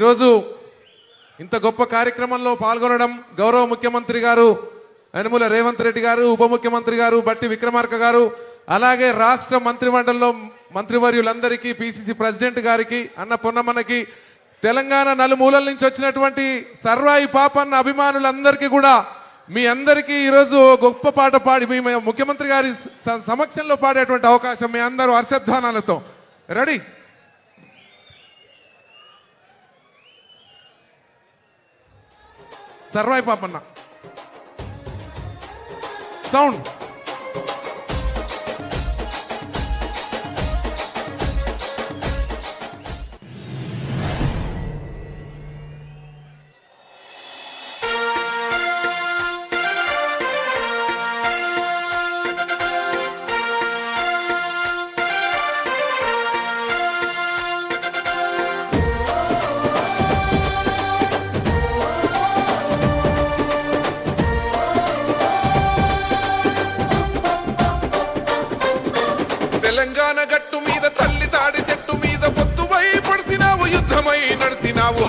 ఈరోజు ఇంత గొప్ప కార్యక్రమంలో పాల్గొనడం గౌరవ ముఖ్యమంత్రి గారు యనమల రేవంత్ రెడ్డి గారు, ఉప ముఖ్యమంత్రి గారు బట్టి విక్రమార్క గారు, అలాగే రాష్ట్ర మంత్రిమండలిలో మంత్రివర్యులందరికీ, పిసిసి ప్రెసిడెంట్ గారికి, అన్న పొన్నమ్మకి, తెలంగాణ నలుమూలల నుంచి వచ్చినటువంటి సర్వాయి పాపన్న అభిమానులందరికీ కూడా మీ అందరికీ ఈరోజు గొప్ప పాట పాడి మీ ముఖ్యమంత్రి గారి సమక్షంలో పాడేటువంటి అవకాశం మీ అందరూ హర్షధ్వానాలతో రెడీ. సర్వాయి పాపన్న సౌండ్. తెలంగాణ గట్టు మీద తల్లి తాడి చెట్టు మీద పొత్తువై పడుతున్నావు, యుద్ధమై నడిచినావు.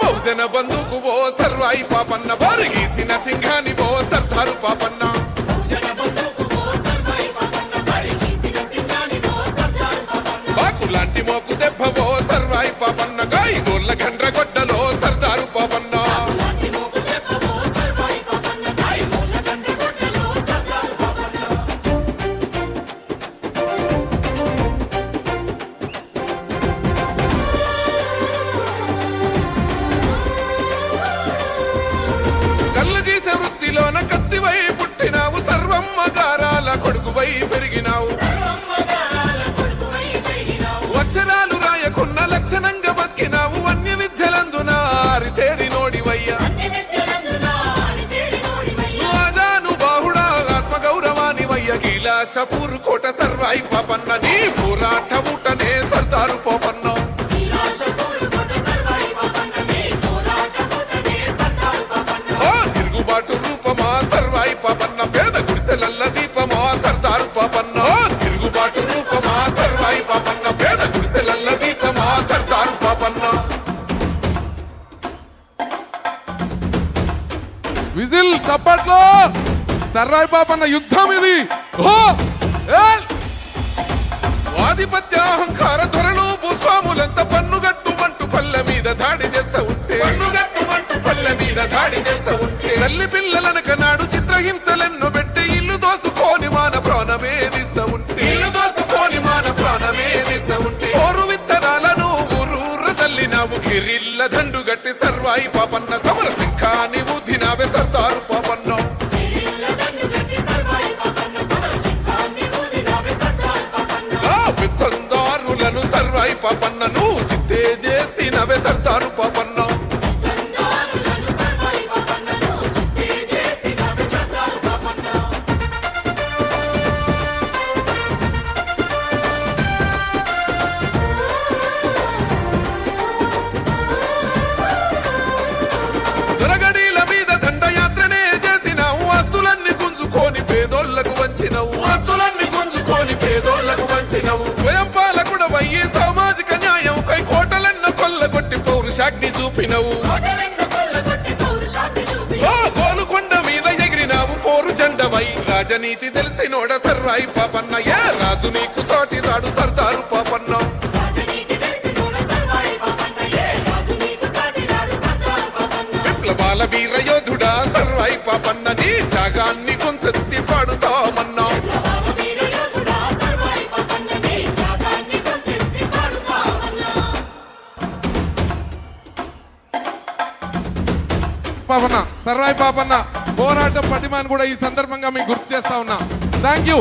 బహుజన బంధుకు ఓ సర్వాయి పాపన్న, బారిగీసిన సింహాని ఓ సర్దారు పాపన్న. బాకులాంటి మోకు దెబ్బ ఓ సర్వాయి పాపన్న, గాయగోళ్ళ గండ్ర గొడ్డలో సర్దారు పాపన్న. కళ్ళగీసే వృత్తిలోన కత్తివై పుట్టినావు, సర్వమ్మ గారాల కొడుకువై పెరిగినావు. అక్షరాలు రాయకున్న లక్షణంగా బతికినావు, అన్య విద్యలందున ఆరితేరి నోడివయ్యా. ఆజాను బాహుడా ఆత్మగౌరవానివయ్య, గీలాషపూర్ కోట సర్వాయి పాపన్న, నీ పోరాట ఊటనే సర్దారు పోపన్న. తిరుగుబాటు రూపమా సర్వాయి పాపన్న, పేద గుడిసెలల్ల దీపమా సర్దారు పాపన్న. తిరుగుబాటు రూపమా సర్వాయి పాపన్న, పేద గుడిసెలల్ల దీపమా సర్దారు పాపన్న. విజిల్ చప్పట్లో. సర్వాయి పాపన్న యుద్ధం ఇది. ఆధిపత్య అహంకార ధరలు భూస్వాములంత పన్నుగట్టుమంటూ పల్లె మీద దాడి చేస్తా ఉంటే, పన్నుగట్టుమంటూ పల్లె మీద దాడి చేస్తా ఉంటే, తల్లి పిల్లలనక నాడు చిత్రహింసలెన్నో పెట్టి ఇల్లు దోసుకొని మాన ప్రాణమేదిస్తా ఉంటే, ఇల్లు దోసుకొని మాన ప్రాణమేదిస్తా ఉంటే, ఓరు విత్తనాలను ఊరూర తల్లినావు, గిరిల్ల దండు గట్టి సర్వాయి పాపన్న, సమర సింఖాని ఊదినావే సర్దారు పాపన్న. విత్తందారులను సర్వాయి పాపన్న, నువ్వు చిత్తే చేసినవే సర్దారు పాపన్న. దొరగడీల మీద దండయాత్రనే చేసినావు, ఆస్తులన్నీ గుంజుకొని పేదోళ్లకు వంచినవు, ఆస్తులన్నీ గుంజుకొని పేదోళ్లకు వంచినవు. స్వయం పాలకుడవయ్యి సామాజిక న్యాయం కై కోటలెన్న కొల్లగొట్టి పౌరుషాగ్ని చూపినవు. గోలుకొండ మీద ఎగిరినావు పోరు జెండవై, రాజనీతి తెలిసినోడ సర్వాయి పాపన్న, ఏ రాజు నీకు తోటి రాడు సర్దారు పాపన్న. విప్లవాల వీర యోధుడా సర్వాయి పాపన్న, నీ త్యాగాన్ని కొంతెత్తి పాడుతామన్నా. పాపన్న, సర్వాయి పాపన్న పోరాటం పటిమాని కూడా ఈ సందర్భంగా మీకు గుర్తు చేస్తా ఉన్నా. Thank you.